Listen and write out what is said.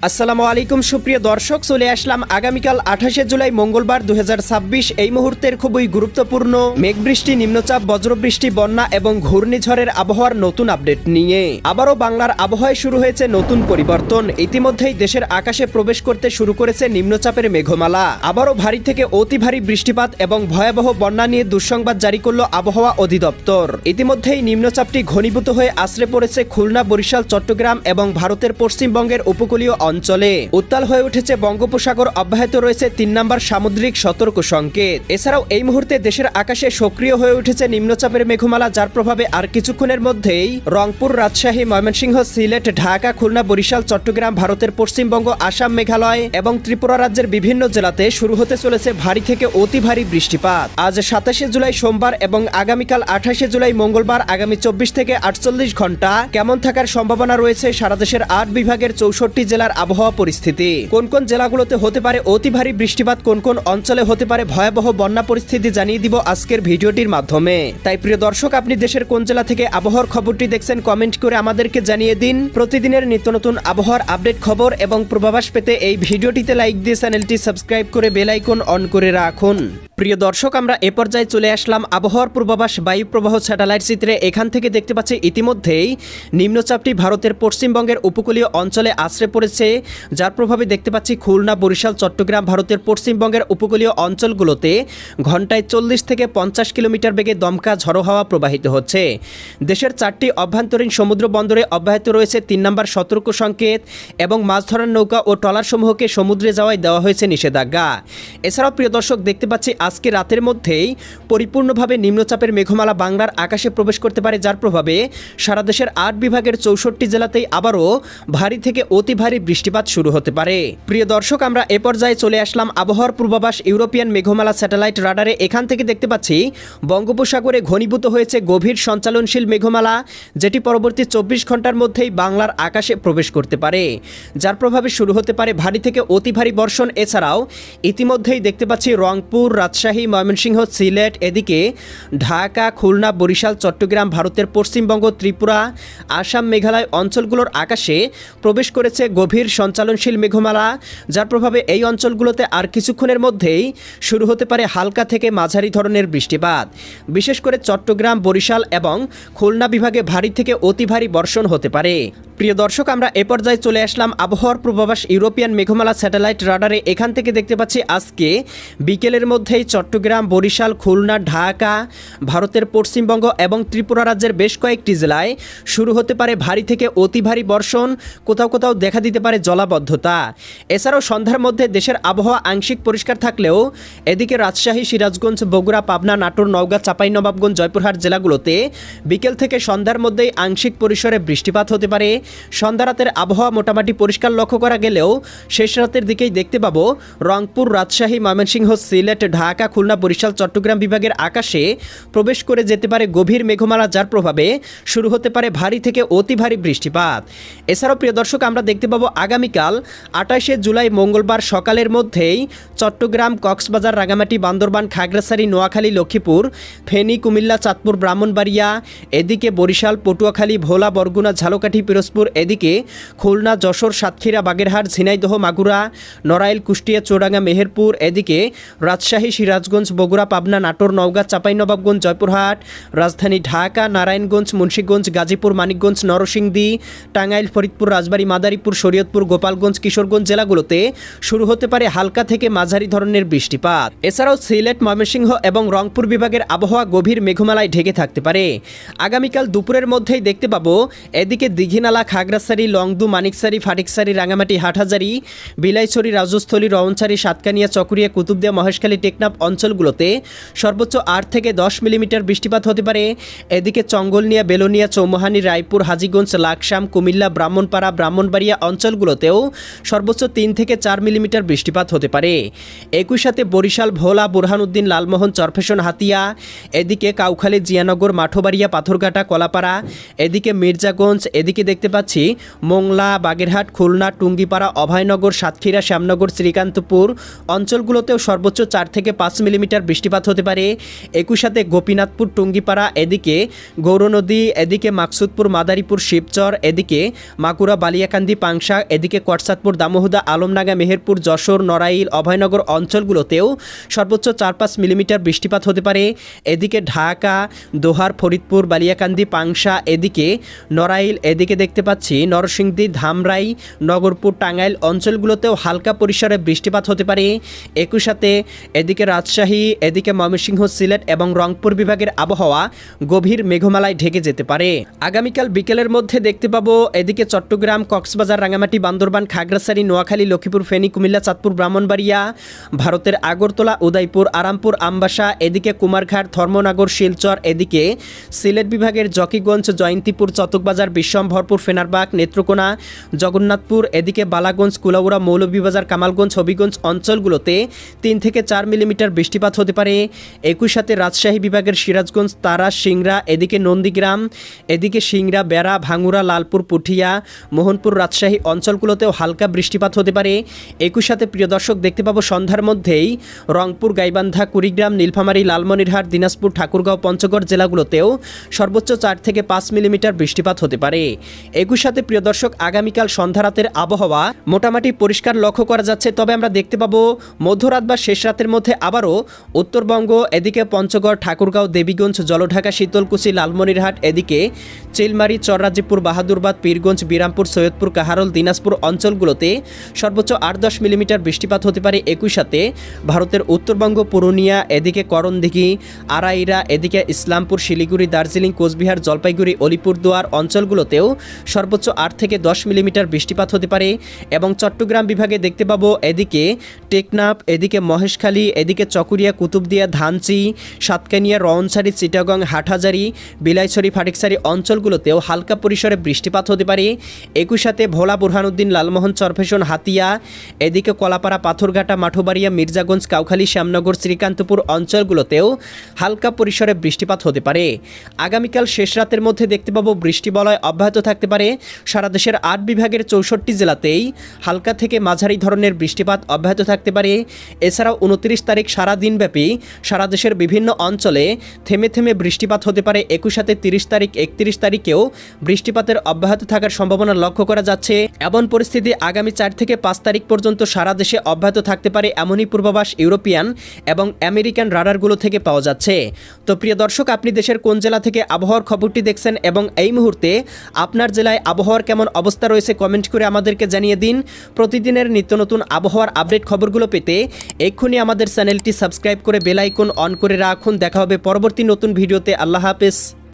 আসসালামু আলাইকুম সুপ্রিয় দর্শক, চলে আসলাম আগামীকাল 28শে জুলাই মঙ্গলবার 2026 এই মুহূর্তের খুবই গুরুত্বপূর্ণ মেঘবৃষ্টি, নিম্নচাপ, বজ্রবৃষ্টি, বন্যা এবং ঘূর্ণিঝড়ের আবহাওয়ার নতুন আপডেট নিয়ে। আবারও বাংলার আবহাওয়ায় শুরু হয়েছে নতুন পরিবর্তন। ইতিমধ্যেই দেশের আকাশে প্রবেশ করতে শুরু করেছে নিম্নচাপের মেঘমালা। আবারও ভারী থেকে অতি ভারী বৃষ্টিপাত এবং ভয়াবহ বন্যা নিয়ে দুঃসংবাদ জারি করল আবহাওয়া অধিদপ্তর। ইতিমধ্যেই নিম্নচাপটি ঘনীভূত হয়ে আছড়ে পড়েছে খুলনা, বরিশাল, চট্টগ্রাম এবং ভারতের পশ্চিমবঙ্গের উপকূলীয় অঞ্চলে। উত্তাল হয়ে উঠেছে বঙ্গোপসাগর, অব্যাহত রয়েছে 3 নম্বর সামুদ্রিক সতর্ক সংকেত। এছাড়াও এই মুহূর্তে দেশের আকাশে সক্রিয় হয়ে উঠেছে নিম্নচাপের মেঘমালা, যার প্রভাবে আর কিছুক্ষণের মধ্যেই রংপুর, রাজশাহী, ময়মনসিংহ, সিলেট, ঢাকা, খুলনা, বরিশাল, চট্টগ্রাম, ভারতের পশ্চিমবঙ্গ, আসাম, মেঘালয় এবং ত্রিপুরা রাজ্যের বিভিন্ন জেলাতে শুরু হতে চলেছে ভারী থেকে অতি ভারী বৃষ্টিপাত। আজ 27শে জুলাই সোমবার এবং আগামীকাল 28শে জুলাই মঙ্গলবার আগামী 24 থেকে 48 ঘন্টা কেমন থাকার সম্ভাবনা রয়েছে সারা দেশের 8 বিভাগের 64 জেলার আবহাওয়া পরিস্থিতি, কোন কোন জেলাগুলোতে হতে পারে অতি ভারী বৃষ্টিপাত, কোন কোন অঞ্চলে হতে পারে ভয়াবহ বন্যা পরিস্থিতি জানিয়ে দিব আজকের ভিডিওটির মাধ্যমে। তাই প্রিয় দর্শক, আপনি দেশের কোন জেলা থেকে আবহাওয়ার খবরটি দেখছেন কমেন্ট করে আমাদেরকে জানিয়ে দিন। প্রতিদিনের নিত্য নতুন আবহাওয়ার আপডেট খবর এবং পূর্বাভাস পেতে এই ভিডিওটিতে লাইক দিয়ে চ্যানেলটি সাবস্ক্রাইব করে বেল আইকন অন করে রাখুন। প্রিয় দর্শক, আমরা এ পর্যায়ে চলে আসলাম আবহাওয়ার পূর্বাভাস বায়ু প্রবাহ স্যাটেলাইট চিত্রে। এখান থেকে দেখতে পাচ্ছি ইতিমধ্যেই নিম্নচাপটি ভারতের পশ্চিমবঙ্গের উপকূলীয় অঞ্চলে আছড়ে পড়েছে, যার প্রভাবে দেখতে পাচ্ছি খুলনা, বরিশাল, চট্টগ্রাম, ভারতের পশ্চিমবঙ্গের উপকূলীয় অঞ্চলগুলোতে ঘন্টায় 40 থেকে 50 কিলোমিটার বেগে দমকা ঝড়ো হাওয়া প্রবাহিত হচ্ছে। দেশের 4টি অভ্যন্তরীণ সমুদ্র বন্দরে অব্যাহত রয়েছে 3 নম্বর সতর্ক সংকেত এবং মাছ ধরার নৌকা ও ট্রলারসমূহকে সমুদ্রে যাওয়ায় দেওয়া হয়েছে নিষেধাজ্ঞা। এছাড়াও প্রিয় দর্শক, দেখতে পাচ্ছি আজকে রাতের মধ্যেই পরিপূর্ণভাবে নিম্নচাপের মেঘমালা বাংলার আকাশে প্রবেশ করতে পারে, যার প্রভাবে সারা দেশের 8 বিভাগের 64 জেলাতেই আবারও ভারী থেকে অতি ভারী বৃষ্টিপাত শুরু হতে পারে। প্রিয় দর্শক, আমরা এ পর্যায়ে চলে আসলাম আবহাওয়ার পূর্বাভাস ইউরোপিয়ান মেঘমালা স্যাটেলাইট রাডারে। এখান থেকে দেখতে পাচ্ছি বঙ্গোপসাগরে ঘনীভূত হয়েছে গভীর সঞ্চালনশীল মেঘমালা, যেটি পরবর্তী 24 ঘন্টার মধ্যেই বাংলার আকাশে প্রবেশ করতে পারে, যার প্রভাবে শুরু হতে পারে ভারী থেকে অতি ভারী বর্ষণ। এছাড়াও ইতিমধ্যেই দেখতে পাচ্ছি রংপুর, রাজশাহী, ময়মনসিংহ, সিলেট, এদিকে ঢাকা, খুলনা, বরিশাল, চট্টগ্রাম, ভারতের পশ্চিমবঙ্গ, ত্রিপুরা, আসাম, মেঘালয় অঞ্চলগুলোর আকাশে প্রবেশ করেছে গভীর সঞ্চালনশীল মেঘমালা, যার প্রভাবে এই অঞ্চলগুলোতে আর কিছুক্ষণের মধ্যেই শুরু হতে পারে হালকা থেকে মাঝারি ধরনের বৃষ্টিপাত। বিশেষ করে চট্টগ্রাম, বরিশাল এবং খুলনা বিভাগে ভারী থেকে অতি ভারী বর্ষণ হতে পারে। প্রিয় দর্শক, আমরা এ পর্যায়ে চলে আসলাম আবহাওয়ার পূর্বাভাস ইউরোপিয়ান মেঘমালা স্যাটেলাইট রাডারে। এখান থেকে দেখতে পাচ্ছি আজকে বিকেলের মধ্যেই চট্টগ্রাম, বরিশাল, খুলনা, ঢাকা, ভারতের পশ্চিমবঙ্গ এবং ত্রিপুরা রাজ্যের বেশ কয়েকটি জেলায় শুরু হতে পারে ভারী থেকে অতি ভারী বর্ষণ, কোথাও কোথাও দেখা দিতে পারে জলাবদ্ধতা। এছাড়াও সন্ধ্যার মধ্যে দেশের আবহাওয়া আংশিক পরিষ্কার থাকলেও এদিকে রাজশাহী, সিরাজগঞ্জ, বগুড়া, পাবনা, নাটোর, নওগাঁ, চাঁপাইনবাবগঞ্জ, জয়পুরহাট জেলাগুলোতে বিকেল থেকে সন্ধ্যার মধ্যেই আংশিক পরিসরে বৃষ্টিপাত হতে পারে। সন্ধ্যা রাতের আবহাওয়া মোটামুটি পরিষ্কার লক্ষ্য করা গেলেও শেষ রাতের দিকেই দেখতে পাবো রংপুর, রাজশাহী, ময়মনসিংহ, সিলেট, ঢাকা, খুলনা, বরিশাল, চট্টগ্রাম বিভাগের আকাশে প্রবেশ করে যেতে পারে গভীর মেঘমালা, যার প্রভাবে শুরু হতে পারে ভারী থেকে অতি ভারী বৃষ্টিপাত। এছাড়াও প্রিয় দর্শক, আমরা দেখতে পাবো আগামীকাল 28শে জুলাই মঙ্গলবার সকালের মধ্যেই চট্টগ্রাম, কক্সবাজার, রাঙামাটি, বান্দরবান, খাগড়াছড়ি, নোয়াখালী, লক্ষ্মীপুর, ফেনী, কুমিল্লা, চাঁদপুর, ব্রাহ্মণবাড়িয়া, এদিকে বরিশাল, পটুয়াখালী, ভোলা, বরগুনা, ঝালকাঠি, পিরোজপুর, এদিকে খুলনা, যশোর, সাতক্ষীরা, বাগেরহাট, ঝিনাইদহ, মাগুরা, নড়াইল, কুষ্টিয়া, চুয়াডাঙ্গা, মেহেরপুর, এদিকে রাজশাহী, সিরাজগঞ্জ, বগুড়া, পাবনা, নাটোর, নওগাঁ, চাঁপাইনবাবগঞ্জ, জয়পুরহাট, রাজধানী ঢাকা, নারায়ণগঞ্জ, মুন্সিগঞ্জ, গাজীপুর, মানিকগঞ্জ, নরসিংদী, টাঙ্গাইল, ফরিদপুর, রাজবাড়ী, মাদারীপুর, শরীয়তপুর, গোপালগঞ্জ, কিশোরগঞ্জ জেলাগুলোতে শুরু হতে পারে হালকা থেকে মাঝারি ধরনের বৃষ্টিপাত। এছাড়াও সিলেট, ময়মনসিংহ এবং রংপুর বিভাগের আবহাওয়া গভীর মেঘমালায় ঢেকে থাকতে পারে। আগামীকাল দুপুরের মধ্যেই দেখতে পাবো এদিকে দীঘিনালা, খাগড়াছড়ি, লংদু, মানিকছড়ি, ফাটিকছড়ি, রাঙামাটি, হাটহাজারি, বিলাইছড়ি, রাজস্থলী, রওনছড়ি, সাতকানিয়া, চকরিয়া, কুতুবদিয়া, মহেশখালী, টেকনাফ অঞ্চলগুলোতে সর্বোচ্চ 8 থেকে 10 মিলিমিটার বৃষ্টিপাত হতে পারে। এদিকে চঙ্গলনিয়া, বেলোনিয়া, চৌমোহানি, রায়পুর, হাজীগঞ্জ, লাকসাম, কুমিল্লা, ব্রাহ্মণপাড়া, ব্রাহ্মণবাড়িয়া অঞ্চলগুলোতেও সর্বোচ্চ 3 থেকে 4 মিলিমিটার বৃষ্টিপাত হতে পারে। একই সাথে বরিশাল, ভোলা, বুরহানুদ্দিন, লালমোহন, চরফেশন, হাতিয়া, এদিকে কাউখালী, জিয়ানগর, মাঠোবাড়িয়া, পাথরঘাটা, কলাপাড়া, এদিকে মির্জাগঞ্জ, এদিকে দেখতে পাচ্ছি মোংলা, বাগেরহাট, খুলনা, টুঙ্গিপাড়া, অভয়নগর, সাতক্ষীরা, শ্যামনগর, শ্রীকান্তপুর অঞ্চলগুলোতেও সর্বোচ্চ 4 থেকে 5 মিলিমিটার বৃষ্টিপাত হতে পারে। একই সাথে গোপীনাথপুর টুঙ্গিপাড়া, এদিকে গৌরনদী, এদিকে মাকসুদপুর মাদারীপুর শিবচর, এদিকে মাকুড়া বালিয়াকান্দি পাংশা, এদিকে কটসাদপুর দামোহদা আলমডাঙ্গা মেহেরপুর যশোর নড়াইল অভয়নগর অঞ্চলগুলোতেও সর্বোচ্চ 4-5 মিলিমিটার বৃষ্টিপাত হতে পারে। এদিকে ঢাকা, দোহার, ফরিদপুর, বালিয়াকান্দি পাংশা, এদিকে নড়াইল, এদিকে দেখতে পাচ্ছি নরসিংদী, ধামরাই, নগরপুর, টাঙ্গাইল অঞ্চলগুলোতেও হালকা পরিসরে বৃষ্টিপাত হতে পারে। একই সাথে এদিকে রাজশাহী, এদিকে ময়মনসিংহ, সিলেট এবং রংপুর বিভাগের আবহাওয়া গভীর মেঘমালায় ঢেকে যেতে পারে। আগামীকাল বিকেলের মধ্যে দেখতে পাবো এদিকে চট্টগ্রাম, কক্সবাজার, রাঙামাটি, বান্দরবান, খাগড়াছড়ি, নোয়াখালী, লক্ষ্মীপুর, ফেনী, কুমিল্লা, চাঁদপুর, ব্রাহ্মণবাড়িয়া, ভারতের আগরতলা, উদয়পুর, আরামপুর, আমবাসা, এদিকে কুমারঘাট, ধর্মনগর, শিলচর, এদিকে সিলেট বিভাগের জকিগঞ্জ, জয়ন্তীপুর, চতকবাজার, বিশ্বম্ভরপুর, ফেনারবাগ, নেত্রকোনা, জগন্নাথপুর, এদিকে বালাগঞ্জ, কুলাউড়া, মৌলভীবাজার, কামালগঞ্জ, হবিগঞ্জ অঞ্চলগুলোতে 3 থেকে 4 মিলিমিটার বৃষ্টিপাত হতে পারে। একই সাথে রাজশাহী বিভাগের সিরাজগঞ্জ, তারা, সিংড়া, এদিকে নন্দীগ্রাম, এদিকে সিংড়া, বেড়া, ভাঙ্গুড়া, লালপুর, পুঠিয়া, মোহনপুর, রাজশাহী অঞ্চলগুলোতেও হালকা বৃষ্টিপাত হতে পারে। একই সাথে প্রিয় দর্শক দেখতে পাবো সন্ধ্যার মধ্যেই রংপুর, গাইবান্ধা, কুড়িগ্রাম, নীলফামারী, লালমনিরহাট, দিনাজপুর, ঠাকুরগাঁও, পঞ্চগড় জেলাগুলোতেও সর্বোচ্চ 4 থেকে 5 মিলিমিটার বৃষ্টিপাত হতে পারে। একই সাথে প্রিয় দর্শক আগামীকাল সন্ধ্যা রাতের আবহাওয়া মোটামুটি পরিষ্কার লক্ষ্য করা যাচ্ছে, তবে আমরা দেখতে পাবো মধ্যরাত বা শেষ রাতের মধ্যে আবারও উত্তরবঙ্গ, এদিকে পঞ্চগড়, ঠাকুরগাঁও, দেবীগঞ্জ, জলঢাকা, শীতলকুচি, লালমনিরহাট, এদিকে চিলমারি, চররাজিপুর, বাহাদুরবাদ, পীরগঞ্জ, বিরামপুর, সৈয়দপুর, কাহারোল, দিনাজপুর অঞ্চলগুলোতে সর্বোচ্চ 8-10 মিলিমিটার বৃষ্টিপাত হতে পারে। একই সাথে ভারতের উত্তরবঙ্গ, পুরুলিয়া, এদিকে করণদিঘি, আড়াইরা, এদিকে ইসলামপুর, শিলিগুড়ি, দার্জিলিং, কোচবিহার, জলপাইগুড়ি, অলিপুরদুয়ার অঞ্চলগুলোতেও সর্বোচ্চ 8 থেকে 10 মিলিমিটার বৃষ্টিপাত হতে পারে। এবং চট্টগ্রাম বিভাগে দেখতে পাবো এদিকে টেকনাফ, এদিকে মহেশখালী, এদিকে চকুরিয়া, কুতুবদিয়া, ধানচি, সাতকানিয়া, রওনছড়ি, চিটাগং, হাটহাজারী, বিলাইছড়ি, ফাটিকছড়ি অঞ্চলগুলোতেও হালকা পরিসরে বৃষ্টিপাত হতে পারে। একই সাথে ভোলা, বুরহানুদ্দিন, লালমোহন, চরফেশন, হাতিয়া, এদিকে কলাপাড়া, পাথরঘাটা, মাঠবাড়িয়া, মির্জাগঞ্জ, কাউখালী, শ্যামনগর, শ্রীকান্তপুর অঞ্চলগুলোতেও হালকা পরিসরে বৃষ্টিপাত হতে পারে। আগামীকাল শেষ রাতের মধ্যে দেখতে পাবো বৃষ্টি বলয় অব্যাহত থাকতে পারে। সারা দেশের 8 বিভাগের 64 জেলাতেই হালকা থেকে মাঝারি ধরনের বৃষ্টিপাত অব্যাহত থাকতে পারে। এছাড়াও 29 তারিখ সারা দিনব্যাপী সারা দেশের বিভিন্ন অঞ্চলে থেমে থেমে বৃষ্টিপাত হতে পারে। একই সাথে 30 তারিখ, 31 তারিখেও বৃষ্টিপাতের অব্যাহত থাকার সম্ভাবনা লক্ষ্য করা যাচ্ছে। এমন পরিস্থিতি আগামী 4 থেকে 5 তারিখ পর্যন্ত সারা দেশে অব্যাহত থাকতে পারে, এমনই পূর্বাভাস ইউরোপিয়ান এবং আমেরিকান রাডারগুলো থেকে পাওয়া যাচ্ছে। তো প্রিয় দর্শক, আপনি দেশের কোন জেলা থেকে আবহাওয়ার খবরটি দেখছেন এবং এই মুহূর্তে আপনার জেলায় আবহাওয়ার কেমন অবস্থা রয়েছে কমেন্ট করে আমাদেরকে জানিয়ে দিন। প্রতিদিনের নিত্য নতুন আবহাওয়ার আপডেট খবরগুলো পেতে এক্ষুনি আমাদের চ্যানেলটি সাবস্ক্রাইব করে বেল আইকন অন করে রাখুন। দেখা হবে পরবর্তী নতুন ভিডিওতে। আল্লাহ হাফেজ।